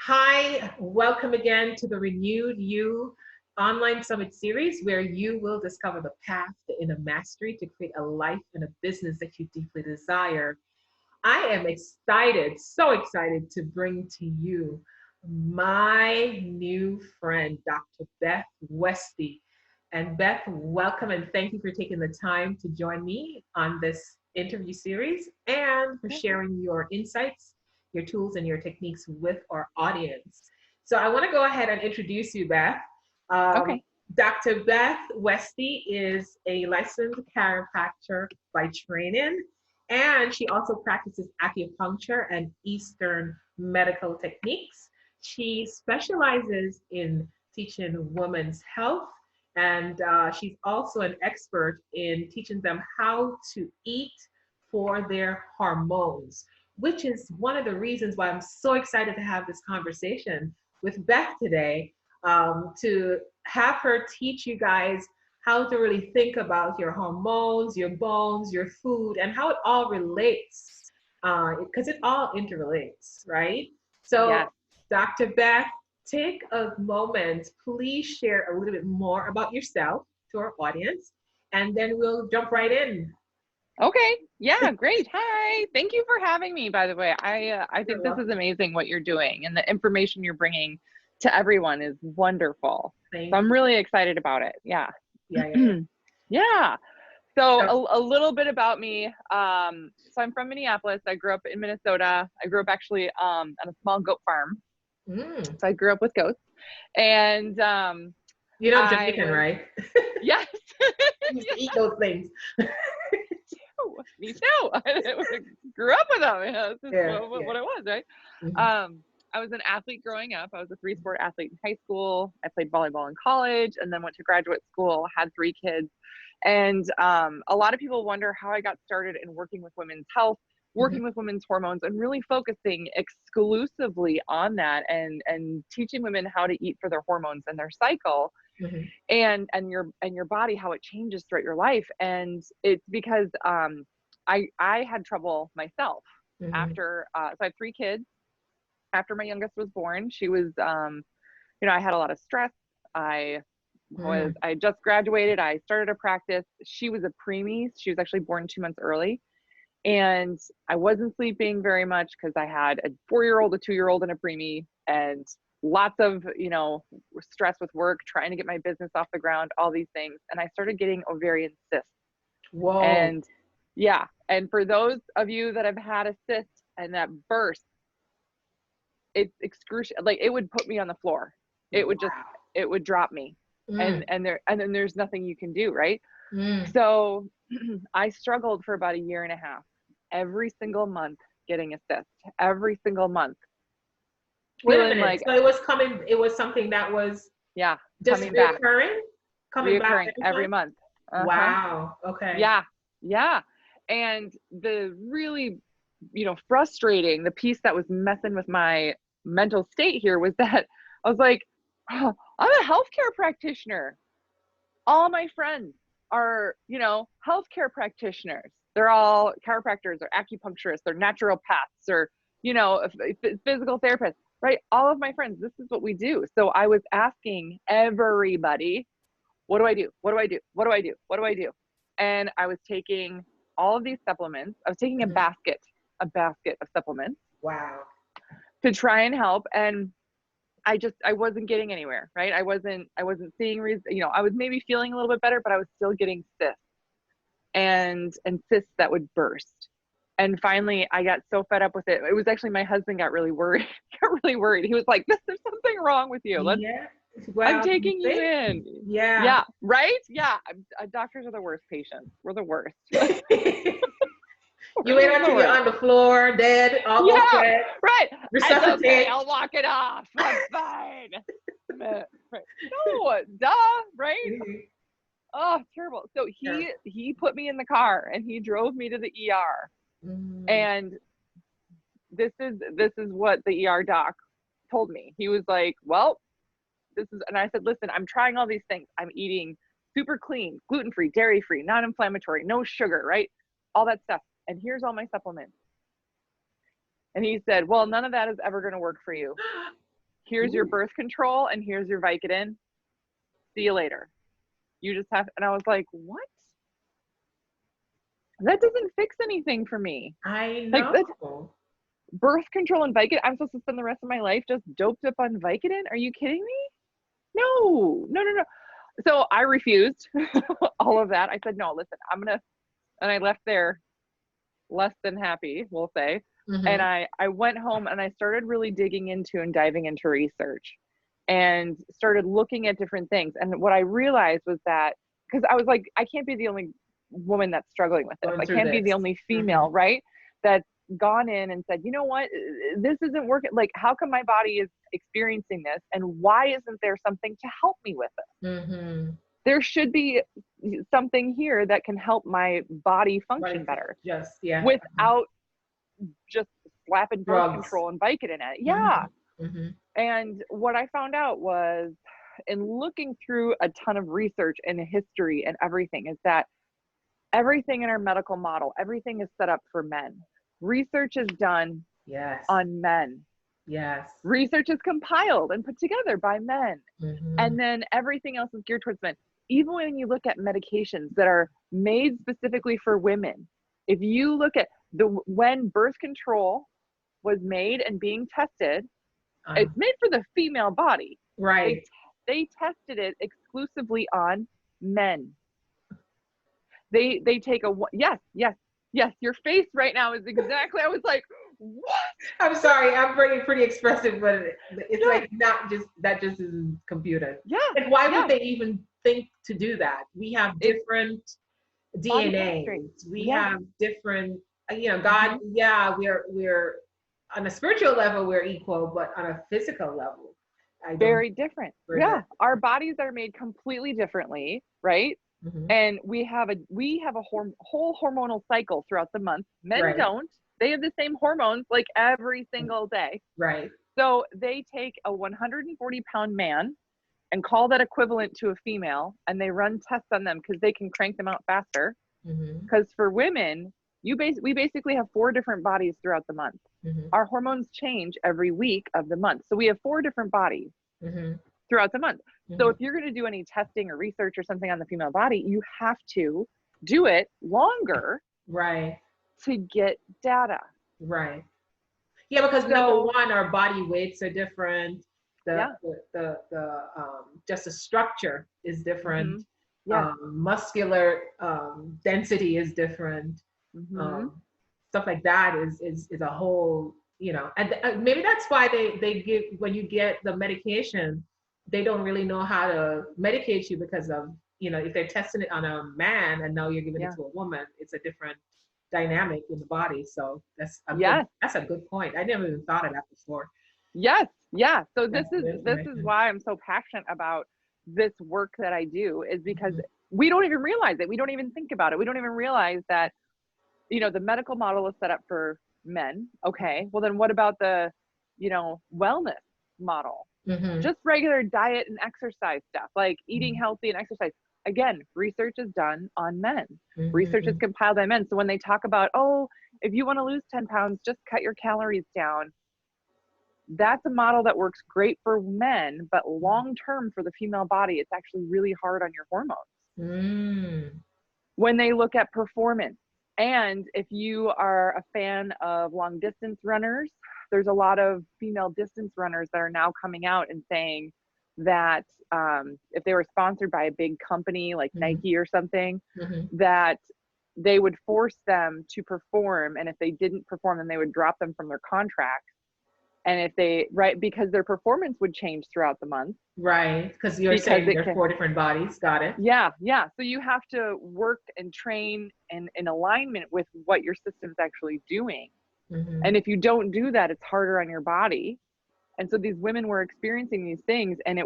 Hi, welcome again to the Renewed You online summit series where you will discover the path to inner mastery to create a life and a business that you deeply desire. I am excited, so excited to bring to you my new friend, Dr. Beth Westie. And Beth, welcome and thank you for taking the time to join me on this interview series and for sharing your insights, your tools, and your techniques with our audience. So I want to go ahead and introduce you, Beth. Um, Okay. Dr. Beth Westie is a licensed chiropractor by training, and she also practices acupuncture and Eastern medical techniques. She specializes in teaching women's health, and she's also an expert in teaching them how to eat for their hormones, which is one of the reasons why I'm so excited to have this conversation with Beth today, to have her teach you guys how to really think about your hormones, your bones, your food, and how it all relates, because it all interrelates, right? So, Yes. Dr. Beth, take a moment, please share a little bit more about yourself to our audience, and then we'll jump right in. Okay. Yeah, great. Hi. Thank you for having me, by the way. I You're think this is welcome. amazing what you're doing, and the information you're bringing to everyone is wonderful. So Thank I'm you. really excited about it. Yeah. Yeah, yeah, yeah. Yeah. So So, a little bit about me. So I'm from Minneapolis. I grew up in Minnesota. I grew up actually on a small goat farm. mm, So I grew up with goats. And you're not I Jamaican, was, right? yes. You used to eat those things. Me too. I grew up with them. Yeah, this is Yeah, what, yeah. what it was, right? Mhm. Um, I was an athlete growing up. I was a three-sport athlete in high school. I played volleyball in college, and then went to graduate school. Had three kids, and a lot of people wonder how I got started in working with women's health, Mhm. working with women's hormones, and really focusing exclusively on that, and teaching women how to eat for their hormones and their cycle, Mhm. and your body, how it changes throughout your life. And it's because I had trouble myself Mhm. after so I have three kids. After my youngest was born, she was I had a lot of stress. i Mhm. I just graduated. I started a practice. She was a preemie. She was actually born 2 months early, and I wasn't sleeping very much because I had a 4-year old, a 2-year old, and a preemie, and lots of stress with work, trying to get my business off the ground, all these things. And I started getting ovarian cysts. Whoa. And yeah, and for those of you that have had a cyst and that burst, it's excruciating. Like, it would put me on the floor. It would just, Wow. it would drop me. Mm. And then there's nothing you can do, right? Mm. So I struggled for about a year and a half, every single month getting a cyst, every single month, Wait a feeling minute. like, So it was coming, it was something that was yeah, just coming back, reoccurring, coming back reoccurring every every time? month. Uh-huh. Wow. Okay. Yeah. Yeah. And the really, frustrating, the piece that was messing with my mental state here was that I was like, oh, I'm a healthcare practitioner. All my friends are, healthcare practitioners. They're all chiropractors or acupuncturists or naturopaths or, physical therapists, right? All of my friends, this is what we do. So I was asking everybody, what do I do? What do I do? What do I do? What do I do? And I was taking all of these supplements. I was taking Mhm. a basket of supplements Wow. to try and help. And I wasn't getting anywhere, right? I wasn't seeing reason, I was maybe feeling a little bit better, but I was still getting cysts and cysts that would burst. And finally I got so fed up with it. It was actually my husband got really worried, got really worried. He was like, there's something wrong with you. Yeah. I'm Well, you taking you think? in. Yeah. Yeah, right? Yeah. Doctors are the worst patients. We're the worst. You wait We're the until you're worst. on the floor, dead, almost Yeah, dead, right. It's okay. resuscitate. I'll walk it off. I'm fine. Right. No, duh, right? Mhm. Oh, terrible. So Yeah. he put me in the car and he drove me to the ER. Mm. And this is what the ER doc told me. He was like, "Well, this is," and I said, "Listen, I'm trying all these things. I'm eating super clean, gluten-free, dairy-free, non-inflammatory, no sugar, right? All that stuff. And here's all my supplements." And he said, "Well, none of that is ever going to work for you." Here's your Ooh. birth control and here's your Vicodin. See you later. You just have, and I was like, what? That doesn't fix anything for me. I Like that's know. birth control and Vicodin. I'm supposed to spend the rest of my life just doped up on Vicodin? Are you kidding me? No, no, no, no. So I refused all of that. I said, no, listen, and I left there less than happy, we'll say. And Mm-hmm. I went home and I started really digging into and diving into research and started looking at different things. And what I realized was that, because I was like, I can't be the only woman that's struggling with this. Going I through can't be the this. only Mm-hmm. female, right? That's gone in and said, you know what, this isn't working. Like, how come my body is experiencing this? And why isn't there something to help me with it? Mm-hmm. There should be something here that can help my body function Right. better Just, yeah. without just slapping birth Drugs. control and Vicodin at it. Yeah. Mm-hmm. Mm-hmm. And what I found out was, in looking through a ton of research and history and everything, is that everything in our medical model, everything is set up for men. Research is done Yes. on men. Yes. Research is compiled and put together by men. Mm-hmm. And then everything else is geared towards men. Even when you look at medications that are made specifically for women, if you look at when birth control was made and being tested, it's made for the female body. They Right. they tested it exclusively on men. They take a yes, yes, yes. Your face right now is exactly. I was like, what? I'm sorry, I'm pretty expressive, but it's Yeah, like not just that just isn't computed. yeah, And why would yeah. they even think to do that? We have It's different body chemistry. DNAs. We Yeah. have different, God, Mm-hmm. yeah, we're on a spiritual level we're equal, but on a physical level, I don't Very different. we're Yeah, different. our bodies are made completely differently, right? Hmm. And we have a whole hormonal cycle throughout the month. Men Right, don't. They have the same hormones like every single day. right. So they take a 140-pound man and call that equivalent to a female, and they run tests on them because they can crank them out faster. Hmm. Because for women, we basically have 4 different bodies throughout the month. Hmm. Our hormones change every week of the month. So we have 4 different bodies Hmm. throughout the month. So Hmm. if you're going to do any testing or research or something on the female body, you have to do it longer Right, to get data. right. Yeah, because number So one, our body weights are different. The yeah, just the structure is different. mm-hmm. Yes, Muscular density is different. mm-hmm. Um, Stuff like that is a whole, and maybe that's why they give, when you get the medication, they don't really know how to medicate you because of, if they're testing it on a man and now you're giving it Yeah, to a woman, it's a different dynamic in the body. So yes, that's a good point. I never even thought of that before. yes, yeah. So That's good this is information. why I'm so passionate about this work that I do, is because Mhm. we don't even realize it. We don't even think about it. We don't even realize that, the medical model is set up for men. Okay, well then what about the, wellness model? Mhm. Just regular diet and exercise stuff, like eating Mhm. healthy and exercise. Again, research is done on men. Research is Mhm. compiled by men. So when they talk about, oh, if you want to lose 10 pounds, just cut your calories down. That's a model that works great for men, but long term for the female body, it's actually really hard on your hormones. Mm. When they look at performance, and if you are a fan of long distance runners, there's a lot of female distance runners that are now coming out and saying that if they were sponsored by a big company like Mhm. Nike or something, Mhm. that they would force them to perform. And if they didn't perform, then they would drop them from their contract. And if they, right, because their performance would change throughout the month Right, because you're because saying it there are can, four different bodies. Got it. yeah, yeah. So you have to work and train in alignment with what your system's actually doing. Mhm. And if you don't do that, it's harder on your body. And so these women were experiencing these things, and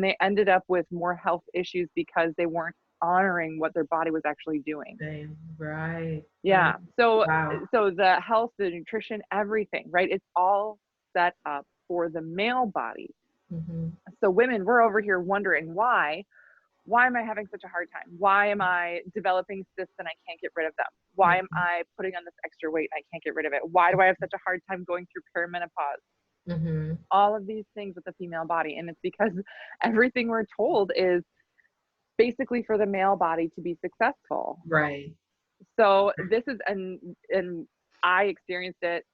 they ended up with more health issues because they weren't honoring what their body was actually doing. Same. Right. Right. Yeah. So, Wow. so the health, the nutrition, everything, right? It's all set up for the male body. Mhm. So women, we're over here wondering why am I having such a hard time? Why am I developing cysts and I can't get rid of them? Why am Mhm. I putting on this extra weight and I can't get rid of it? Why do I have such a hard time going through perimenopause? Mm-hmm. All of these things with the female body. And it's because everything we're told is basically for the male body to be successful. Right. So this is, and I experienced it.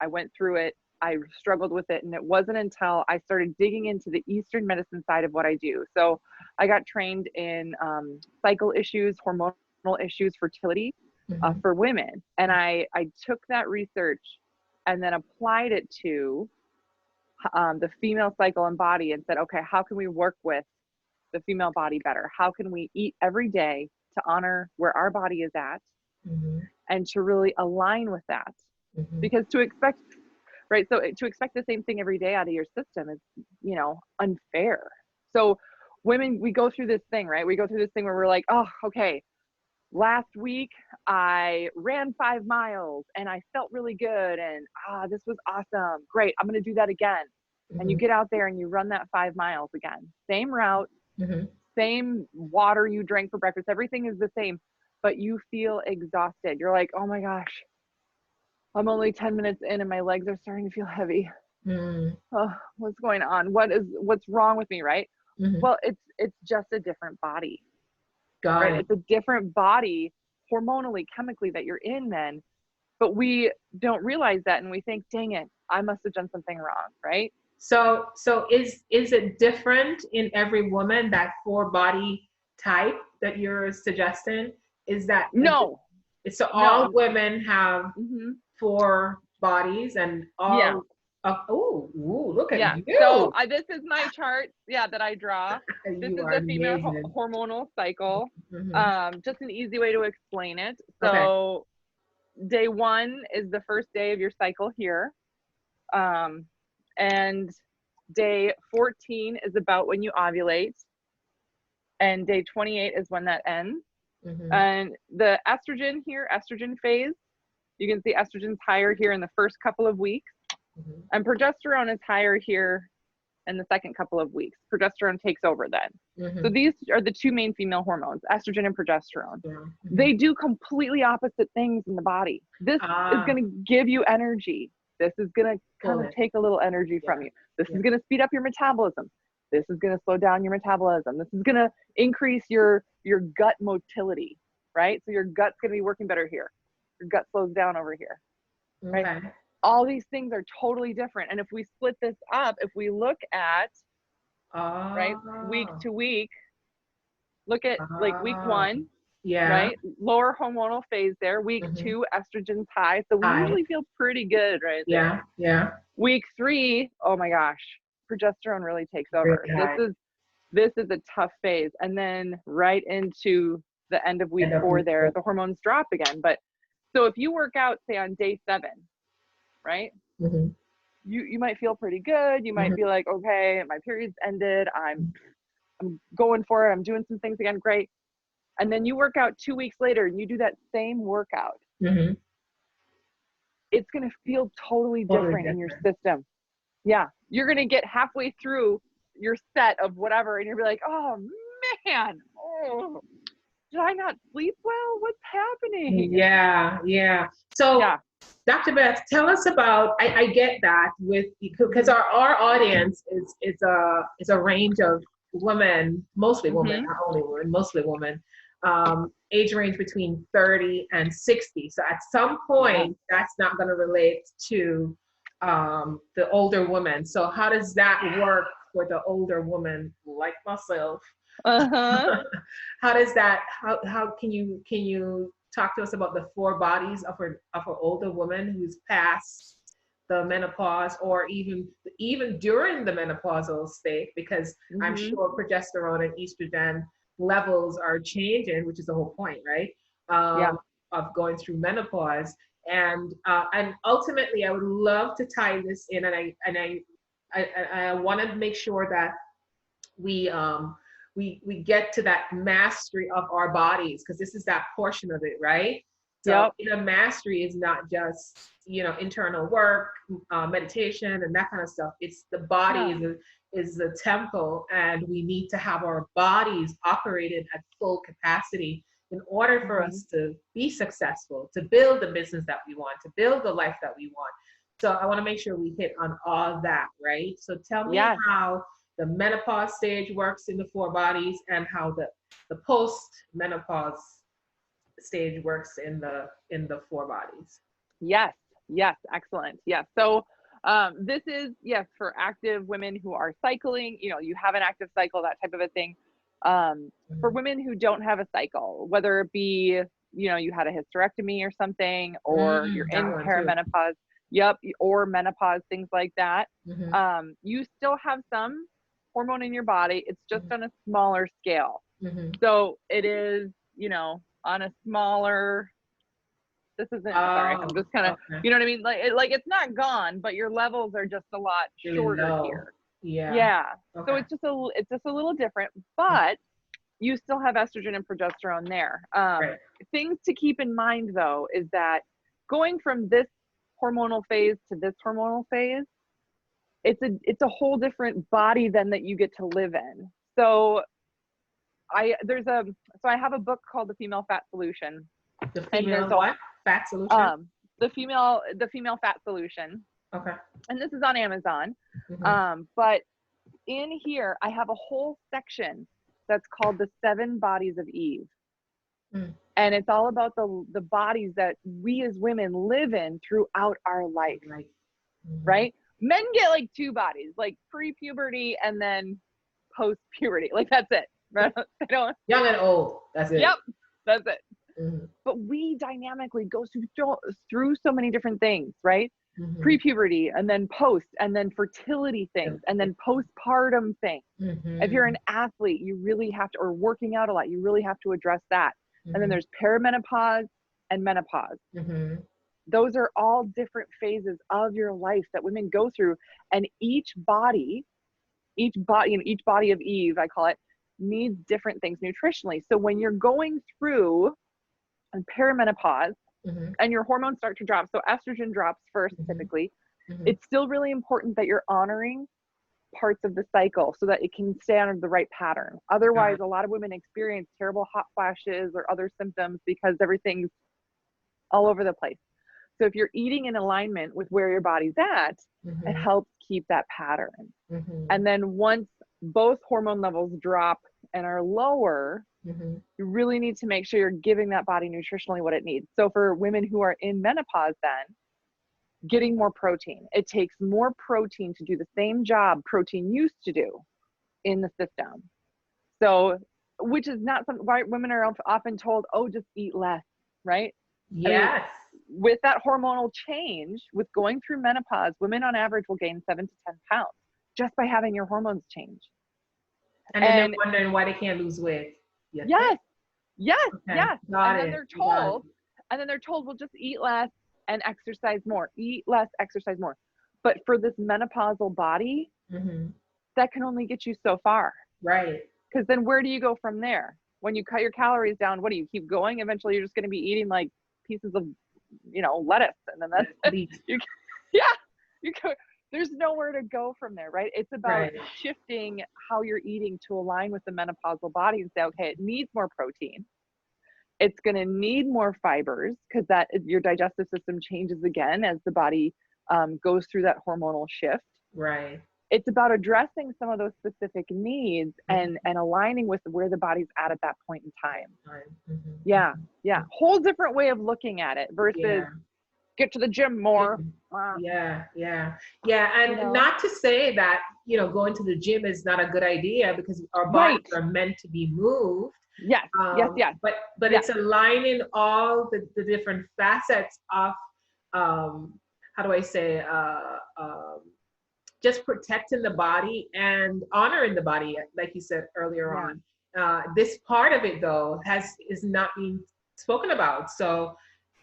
I went through it. I struggled with it. And it wasn't until I started digging into the Eastern medicine side of what I do. So I got trained in cycle issues, hormonal issues, fertility Mm-hmm. for women. And I took that research and then applied it to the female cycle and body and said, okay, how can we work with the female body better? How can we eat every day to honor where our body is at Mm-hmm. and to really align with that? Mm-hmm. Because to expect, right, so to expect the same thing every day out of your system is, you know, unfair. So women, we go through this thing, right? We go through this thing where we're like, oh, okay, last week I ran 5 miles and I felt really good and this was awesome. Great. I'm going to do that again. And you Mm-hmm. get out there and you run that 5 miles again. Same route, Mm-hmm. same water you drank for breakfast. Everything is the same, but you feel exhausted. You're like, oh my gosh, I'm only 10 minutes in and my legs are starting to feel heavy. Mm-hmm. Oh, what's going on? What's wrong with me, right? Mm-hmm. Well, it's just a different body, Got right? it. It's a different body hormonally, chemically that you're in then, but we don't realize that and we think, dang it, I must have done something wrong, right? So is it different in every woman, that four body type that you're suggesting? Is that No, so no. all women have Mm-hmm. four bodies and Yeah. all oh, ooh, look at Yeah. So you. this is my chart, yeah, that I draw. This You is are the female amazing. hormonal cycle. Hmm. Just an easy way to explain it. Okay. So day 1 is the first day of your cycle here. And day 14 is about when you ovulate. And day 28 is when that ends. Hmm. And the estrogen here, estrogen phase, you can see estrogen's higher here in the first couple of weeks. Hmm. And progesterone is higher here in the second couple of weeks. Progesterone takes over then. So Hmm. these are the two main female hormones, estrogen and progesterone. Yeah. Hmm. They do completely opposite things in the body. This is Ah, going to give you energy. This is going to kind pull of it. take a little energy Yeah. from you. This Yeah. is going to speed up your metabolism. This is going to slow down your metabolism. This is going to increase your gut motility, right? So your gut's going to be working better here. Your gut slows down over here, right? Okay. All these things are totally different. And if we split this up, if we look at, right, week Ah. to week, look at like week Ah. 1, Yeah. right, lower hormonal phase there. Week Hmm. 2, estrogen's high. So we Hi. usually feel pretty good right Yeah. there. Yeah. Week 3, oh my gosh, progesterone really takes Really over. high. This is a tough phase. And then right into the end of week End of 4 week there, four. the hormones drop again. But so if you work out, say on day 7, right, Hmm. you might feel pretty good. You might Hmm. be like, okay, my period's ended. I'm going for it. I'm doing some things again. Great. And then you work out 2 weeks later and you do that same workout. Hmm. It's going to feel totally Totally different in your different. system. Yeah. You're going to get halfway through your set of whatever and you'll be like, oh man, oh, did I not sleep well? What's happening? Yeah, yeah. So, Yeah. Dr. Beth, tell us about. I get that with because Mm-hmm. our audience is a range of women, mostly women, Mm-hmm. not only women, mostly women, age range between 30 and 60. So at some Yeah. point, that's not going to relate to the older woman. So how does that work for the older woman like myself? Uh-huh. How does that how can you talk to us about the four bodies of an older woman who's past the menopause or even during the menopausal state, because I'm Mm-hmm. sure progesterone and estrogen levels are changing, which is the whole point, right? Yeah. Of going through menopause. And ultimately I would love to tie this in, and I want to make sure that we we get to that mastery of our bodies, because this is that portion of it, right? So Yep. inner mastery is not just internal work, meditation, and that kind of stuff. It's the body Yeah. is the temple, and we need to have our bodies operating at full capacity in order for Mm-hmm. us to be successful, to build the business that we want, to build the life that we want. So I want to make sure we hit on all that, right? So tell me Yes. how the menopause stage works in the four bodies and how the post menopause stage works in the four bodies. Yes. Yes. Excellent. Yes. So this is, yes, for active women who are cycling, you know, you have an active cycle, that type of a thing. For Mhm. women who don't have a cycle, whether it be, you know, you had a hysterectomy or something, or you're That in one too. perimenopause, yep, or menopause, things like that. Hmm. You still have some hormone in your body. It's just Hmm. on a smaller scale. Hmm. So it is, you know, on a smaller, this isn't, sorry, I'm Oh, just kind of, okay. you know what I mean? Like it's not gone, but your levels are just a lot Really shorter low. here. Yeah. Yeah. So Okay. it's just a little different, but you still have estrogen and progesterone there. Right. Things to keep in mind though is that going from this hormonal phase to this hormonal phase, it's a whole different body then that you get to live in. So I have a book called The Female Fat Solution, The and there's female what? Fat solution? the female fat solution, Okay. and this is on Amazon. Hmm. But in here I have a whole section that's called the 7 bodies of Eve, Mm. and it's all about the bodies that we as women live in throughout our life, Like, hmm, right? Men get like 2 bodies, like pre-puberty and then post-puberty, like that's it, right? They don't. young and old. That's it. Yep, that's it. Hmm. But we dynamically go through so many different things, right? Hmm. Pre-puberty, and then post, and then fertility things, and then postpartum things. If you're Hmm. an athlete, you really have to, or working out a lot, you really have to address that. And then Hmm. there's perimenopause and menopause. Hmm. Those are all different phases of your life that women go through, and each body of Eve, I call it, needs different things nutritionally. So when you're going through perimenopause Hmm. and your hormones start to drop, so estrogen drops first Hmm. typically, Hmm. it's still really important that you're honoring parts of the cycle so that it can stay under the right pattern. Got Otherwise, it. a lot of women experience terrible hot flashes or other symptoms because everything's all over the place. So if you're eating in alignment with where your body's at, it Hmm. helps keep that pattern. Hmm. And then once both hormone levels drop and are lower, Hmm. you really need to make sure you're giving that body nutritionally what it needs. So for women who are in menopause, then getting more protein. It takes more protein to do the same job protein used to do in the system. So, which is not something why women are often told, oh, just eat less, right? I mean, Yes. with that hormonal change, with going through menopause, women on average will gain 7 to 10 pounds just by having your hormones change. And then they're And wondering why they can't lose weight. You think? yes, yes, Okay. yes. Got And then it. they're Got it. told, well, just eat less and exercise more. Eat less, exercise more. But for this menopausal body, Hmm. that can only get you so far. Right. Because then where do you go from there? When you cut your calories down, what do you keep going? Eventually, you're just going to be eating like pieces of, lettuce, and then that's it. Least. Yeah, you go. There's nowhere to go from there, right? It's about Right. shifting how you're eating to align with the menopausal body and say, okay, it needs more protein. It's going to need more fibers because that your digestive system changes again as the body goes through that hormonal shift. Right. It's about addressing some of those specific needs Mhm. and aligning with where the body's at that point in time. Right. Mhm. Yeah, yeah. Mhm. Whole different way of looking at it versus Yeah. get to the gym more. Mhm. Yeah. Yeah. Yeah. You And know, not to say that, going to the gym is not a good idea because our bodies right. are meant to be moved. Yes, yes, yes, But yes. it's aligning all the different facets of, how do I say, just protecting the body and honoring the body, like you said earlier Yeah, on. This part of it, though, is not being spoken about. So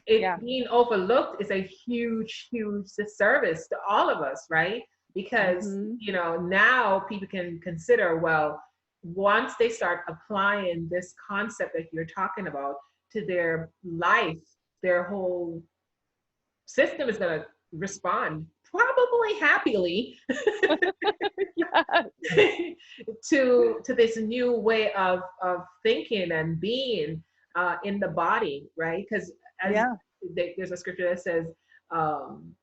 it yeah. being overlooked is a huge, huge disservice to all of us, right? Because Mm-hmm. now people can consider, well, once they start applying this concept that you're talking about to their life, their whole system is going to respond probably happily Yes. to this new way of thinking and being in the body, right? Because as Yeah. there's a scripture that says, um,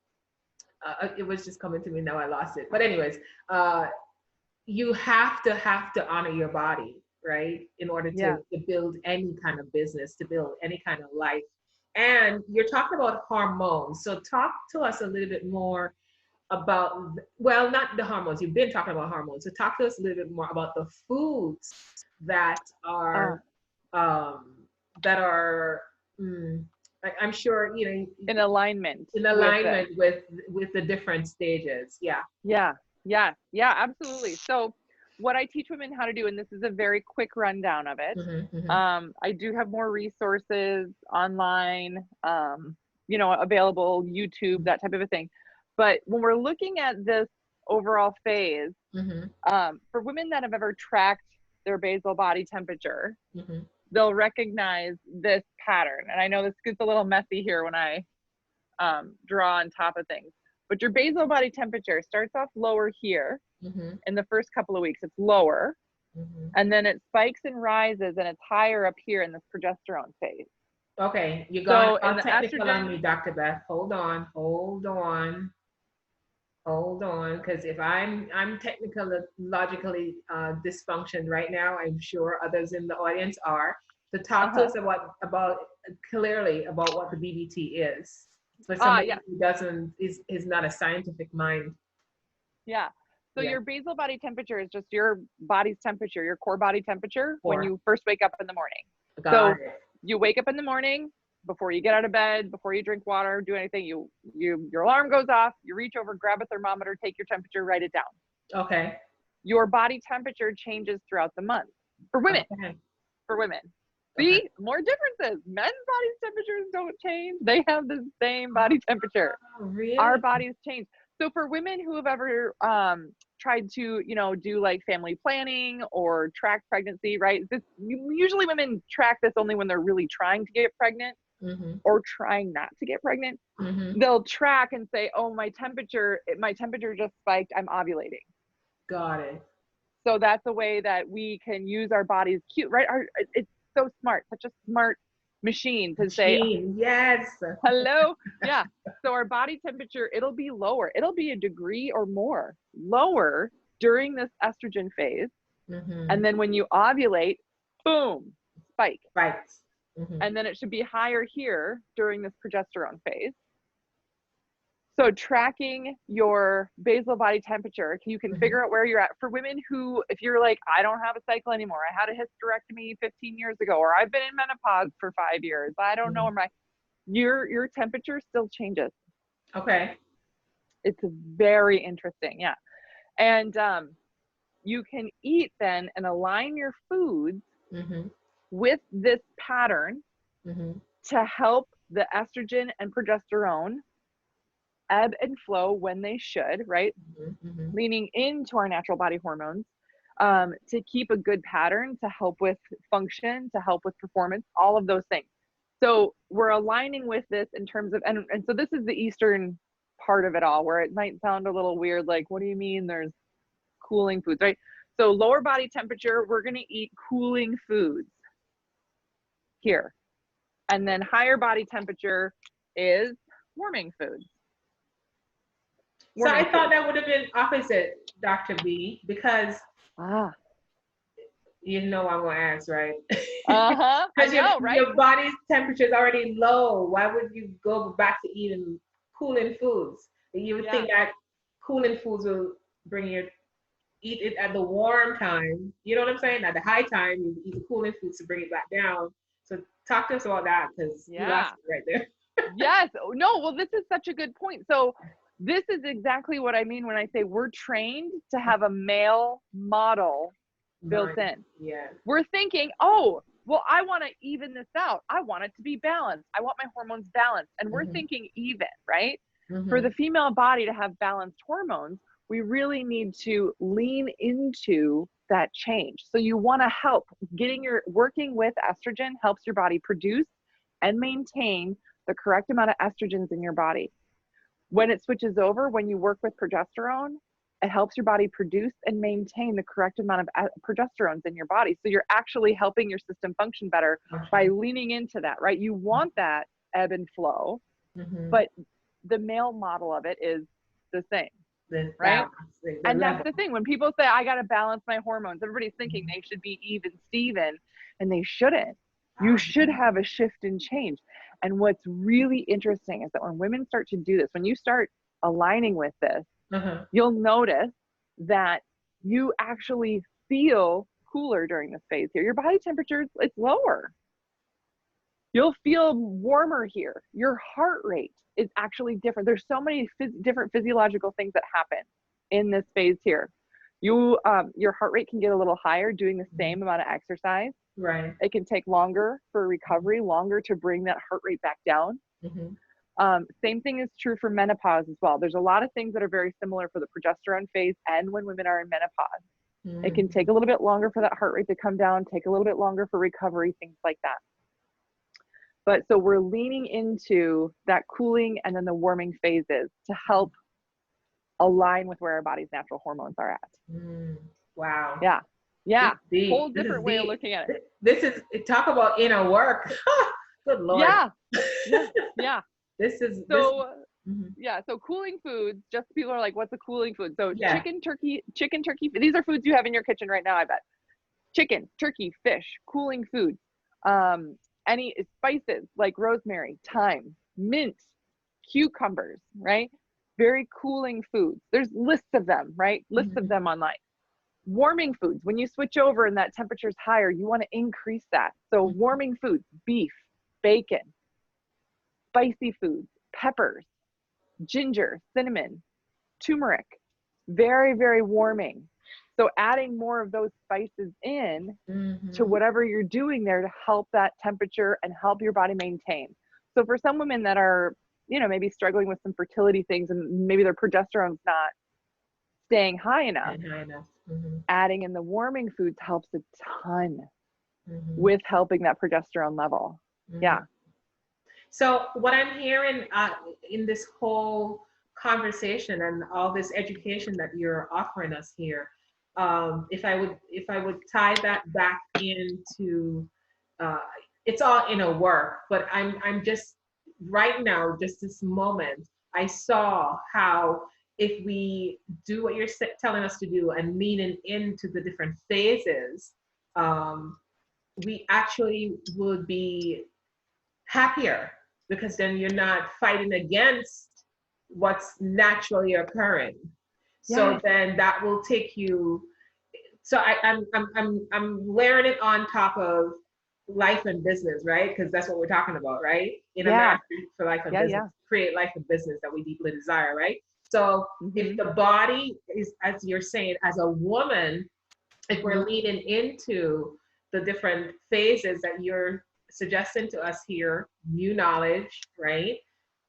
it was just coming to me now. I lost it. But anyways, you have to honor your body, right? In order Yeah. to build any kind of business, to build any kind of life. And you're talking about hormones. So talk to us a little bit more about, well, not the hormones. You've been talking about hormones. So talk to us a little bit more about the foods that Uh, are um, that are I'm sure in alignment in with this. alignment with the different stages. Yeah. Yeah, yeah, absolutely. So what I teach women how to do, and this is a very quick rundown of it. Hmm. I do have more resources online, available, YouTube, that type of a thing. But when we're looking at this overall phase, Hmm. for women that have ever tracked their basal body temperature, Hmm. they'll recognize this pattern. And I know this gets a little messy here when I draw on top of things. But your basal body temperature starts off lower here Hmm. in the first couple of weeks. It's lower, Hmm. and then it spikes and rises, and it's higher up here in this progesterone phase. Okay, you got So in all the technical on estrogen, me, Dr. Beth. Hold on, because if I'm technologically dysfunctioned right now, I'm sure others in the audience are. To talk to uh-huh. us about clearly about what the BBT is for somebody Yeah, who doesn't is not a scientific mind. yeah. So Yeah, your basal body temperature is just your body's temperature, your core body temperature when four. you first wake up in the morning. Got So it. you wake up in the morning, before you get out of bed, before you drink water, do anything, your alarm goes off, you reach over, grab a thermometer, take your temperature, write it down. Okay. Your body temperature changes throughout the month for women. Okay. For women. Okay. See, more differences. Men's body temperatures don't change. They have the same body temperature. Oh, really? Our bodies change. So for women who have ever tried to, do like family planning or track pregnancy, right? Usually women track this only when they're really trying to get pregnant Mm-hmm. or trying not to get pregnant. Mm-hmm. They'll track and say, "Oh, my temperature just spiked. I'm ovulating." Got it. So that's a way that we can use our body's cue, right? It's so smart, such a smart machine to say, "Oh, Gene, yes. hello." Yeah. So our body temperature, it'll be lower. It'll be a degree or more lower during this estrogen phase. Mm-hmm. And then when you ovulate, boom, spike. Right. Mm-hmm. And then it should be higher here during this progesterone phase. So tracking your basal body temperature, you can Mm-hmm. figure out where you're at. For women who, if you're like, I don't have a cycle anymore, I had a hysterectomy 15 years ago, or I've been in menopause for 5 years, I don't know where your temperature still changes. Okay. It's very interesting, yeah. And you can eat then and align your foods Mm-hmm. with this pattern Mm-hmm. to help the estrogen and progesterone ebb and flow when they should, right? Mm-hmm. Mm-hmm. Leaning into our natural body hormones to keep a good pattern, to help with function, to help with performance, all of those things. So we're aligning with this in terms of, and so this is the Eastern part of it all, where it might sound a little weird, like, what do you mean there's cooling foods, right? So lower body temperature, we're going to eat cooling foods here. And then higher body temperature is warming foods. So I Warming thought foods. that would have been opposite, Dr. B, because Ah. you know I'm gonna ask, right? I Because know, right? your body's temperature is already low. Why would you go back to eating cooling foods? You would think that cooling foods will bring you eat it at the warm time. You know what I'm saying? At the high time, you eat the cooling foods to bring it back down. So talk to us about that, because you lost it right there. Yes. No, well, this is such a good point. So this is exactly what I mean when I say we're trained to have a male model built in. Yeah. We're thinking, oh, well, I want to even this out. I want it to be balanced. I want my hormones balanced. And we're thinking even, right? For the female body to have balanced hormones, we really need to lean into that change. So you want to help working with estrogen helps your body produce and maintain the correct amount of estrogens in your body. When it switches over, when you work with progesterone, it helps your body produce and maintain the correct amount of progesterones in your body. So you're actually helping your system function better by leaning into that, right? You want that ebb and flow, but the male model of it is the same, The right? balance, the And that's level. the thing. When people say, I got to balance my hormones, everybody's thinking they should be even Steven, and they shouldn't. You should have a shift and change. And what's really interesting is that when women start to do this, when you start aligning with this, Uh-huh. you'll notice that you actually feel cooler during this phase here. Your body temperature, it's lower. You'll feel warmer here. Your heart rate is actually different. There's so many different physiological things that happen in this phase here. Your heart rate can get a little higher doing the same amount of exercise. Right. It can take longer for recovery, longer to bring that heart rate back down. Same thing is true for menopause as well. There's a lot of things that are very similar for the progesterone phase and when women are in menopause. It can take a little bit longer for that heart rate to come down, take a little bit longer for recovery, things like that. But so we're leaning into that cooling and then the warming phases to help align with where our body's natural hormones are at. Wow. Yeah. Yeah. Deep. Whole This is different way of deep. looking at it. This is, talk about inner work. Good Lord. Yeah. Yeah. Yeah. This is So this, yeah. So cooling foods, just people are like, what's a cooling food? So yeah. chicken, turkey, these are foods you have in your kitchen right now, I bet. Chicken, turkey, fish, cooling foods. Any spices like rosemary, thyme, mint, cucumbers, right? Very cooling foods. There's lists of them, right? Lists of them online. Warming foods. When you switch over and that temperature is higher, you want to increase that. So warming foods, beef, bacon, spicy foods, peppers, ginger, cinnamon, turmeric, very, very warming. So adding more of those spices in to whatever you're doing there to help that temperature and help your body maintain. So for some women that are, you know, maybe struggling with some fertility things and maybe their progesterone's not staying high enough, adding in the warming foods helps a ton with helping that progesterone level. Yeah. So what I'm hearing in this whole conversation and all this education that you're offering us here, if I would tie that back into, it's all inner work, but I'm just right now, just this moment, I saw how if we do what you're telling us to do and leaning into the different phases, we actually would be happier because then you're not fighting against what's naturally occurring. So then that will take you. So I'm layering it on top of life and business, right? Because that's what we're talking about, right? In a mastery for life and business, create life and business that we deeply desire, right? So if the body is, as you're saying, as a woman, if we're leaning into the different phases that you're suggesting to us here, new knowledge, right?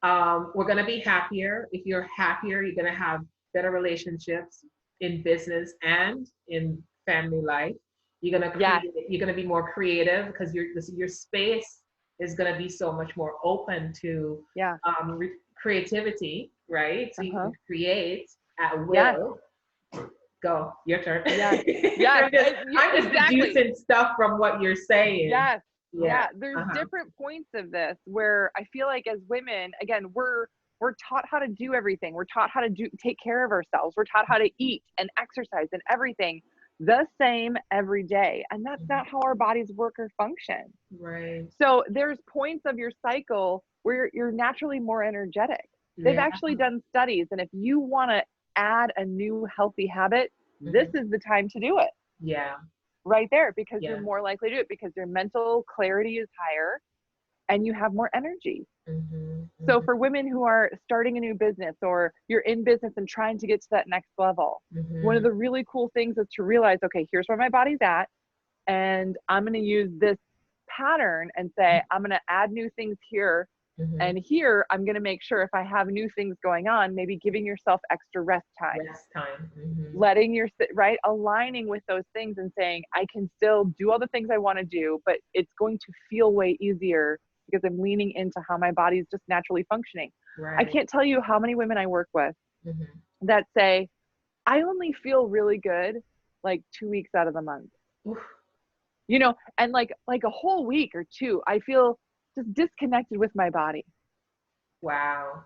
We're going to be happier. If you're happier, you're going to have better relationships in business and in family life. You're going to you're going to be more creative because your space is going to be so much more open to creativity, right? So you can create at will. Go, your turn. I'm just deducing stuff from what you're saying. There's different points of this where I feel like as women, again, we're taught how to do everything. We're taught how to take care of ourselves. We're taught how to eat and exercise and everything the same every day. And that's not how our bodies work or function. Right. So there's points of your cycle where you're naturally more energetic. They've actually done studies. And if you want to add a new healthy habit, this is the time to do it. Yeah. Right there, because you're more likely to do it because your mental clarity is higher and you have more energy. So for women who are starting a new business or you're in business and trying to get to that next level, one of the really cool things is to realize, okay, here's where my body's at. And I'm going to use this pattern and say, I'm going to add new things here. And here, I'm going to make sure if I have new things going on, maybe giving yourself extra rest time. Letting aligning with those things and saying, I can still do all the things I want to do, but it's going to feel way easier because I'm leaning into how my body is just naturally functioning. I can't tell you how many women I work with that say, I only feel really good like 2 weeks out of the month. You know, and like a whole week or two, I feel just disconnected with my body. Wow.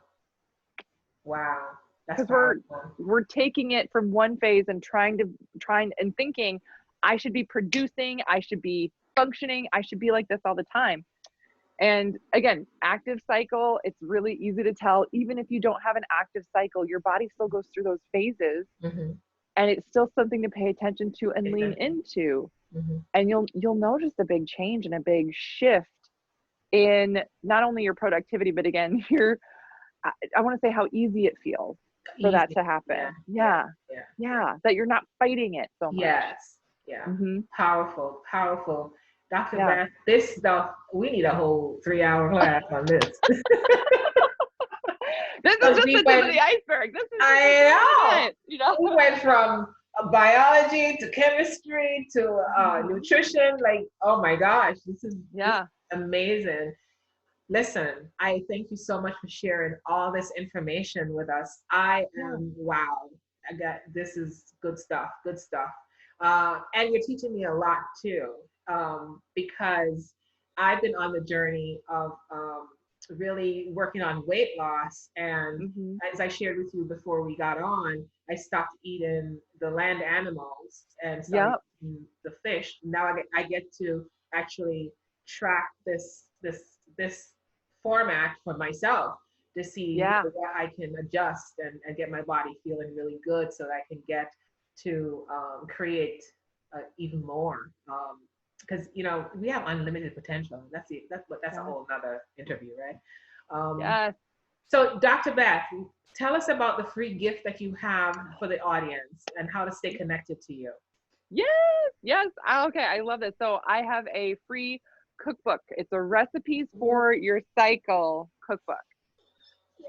That's because powerful. we're taking it from one phase and trying and thinking I should be producing, I should be functioning, I should be like this all the time. And again, active cycle, it's really easy to tell. Even if you don't have an active cycle, your body still goes through those phases, Mm-hmm. and it's still something to pay attention to and lean Exactly. into. Mm-hmm. And you'll notice a big change and a big shift in not only your productivity, but again, I want to say how easy it feels for that Easy. to Yeah. happen. Yeah. Yeah. Yeah. Yeah. That you're not fighting it so much. Yes. Yeah. Mm-hmm. Powerful. Powerful. Dr. Yeah. Beth, this stuff, we need a whole 3 hour class on this. This is Because just we the tip of went, the iceberg. This is just the I tip know. of it, you know? We went from biology to chemistry to nutrition. Like, oh my gosh, this is Yeah. amazing. Listen, I thank you so much for sharing all this information with us. I Yeah. am wow. I got this is good stuff. Good stuff. And you're teaching me a lot too, because I've been on the journey of really working on weight loss. And Mm-hmm. as I shared with you before we got on, I stopped eating the land animals and started Yep. eating the fish. Now I get to actually track this format for myself to see Yeah. what I can adjust and get my body feeling really good so that I can get to create even more. Because we have unlimited potential. That's a Yes. whole nother interview, right? Um, Yes. so, Dr. Beth, tell us about the free gift that you have for the audience and how to stay connected to you. Yes. Yes. Okay. I love this. So I have a free cookbook. It's a recipes for your cycle cookbook.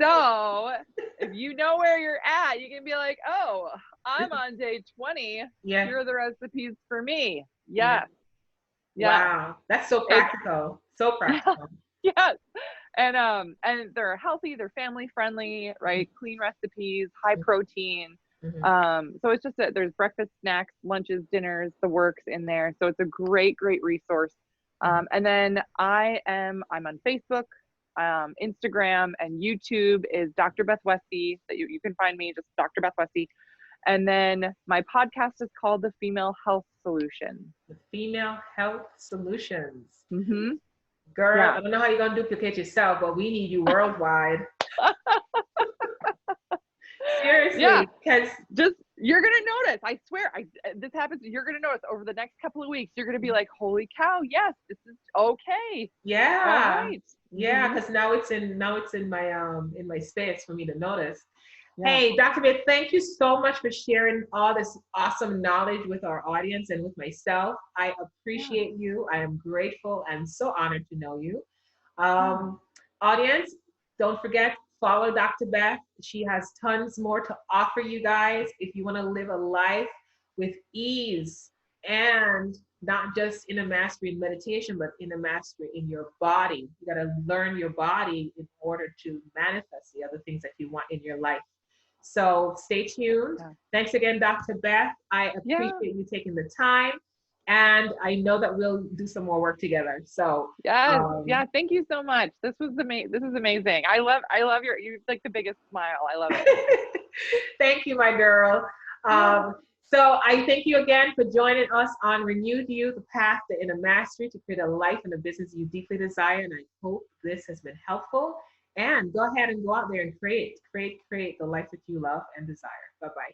So if you know where you're at, you can be like, oh, I'm on day 20. Yeah. Here are the recipes for me. Yeah. Yes. Yes. Wow. That's so It's practical. So practical. yes. And they're healthy, they're family friendly, right? Clean recipes, high protein. Mhm. So it's just that there's breakfast, snacks, lunches, dinners, the works in there. So it's a great resource. Mhm. And then I'm on Facebook, Instagram, and YouTube is Dr. Beth Westie. That you can find me just Dr. Beth Westie. And then my podcast is called The Female Health Solution. The Female Health Solutions. Mm-hmm. Girl, Yeah. I don't know how you're going to duplicate yourself, but we need you worldwide. Yeah. Seriously, because Just you're gonna notice. I swear, this happens. You're gonna notice over the next couple of weeks. You're gonna be like, "Holy cow! Yes, this is okay. All yeah, right." yeah, Mm-hmm. because now it's in my space for me to notice. Yeah. Hey, Dr. Beth, thank you so much for sharing all this awesome knowledge with our audience and with myself. I Yeah. appreciate you. I am grateful and so honored to know you. Yeah. Um, Audience, don't forget, follow Dr. Beth. She has tons more to offer you guys if you want to live a life with ease and not just in a mastery in meditation, but in a mastery in your body. You got to learn your body in order to manifest the other things that you want in your life. So stay tuned. Yeah. Thanks again, Dr. Beth. I Yeah. appreciate you taking the time. And I know that we'll do some more work together. So, Yes. um, Yeah. Thank you so much. This is amazing. I love you're like the biggest smile. I love it. thank you, my girl. Yeah. So I thank you again for joining us on Renewed You, the path to inner mastery to create a life and a business you deeply desire. And I hope this has been helpful. And go ahead and go out there and create the life that you love and desire. Bye-bye.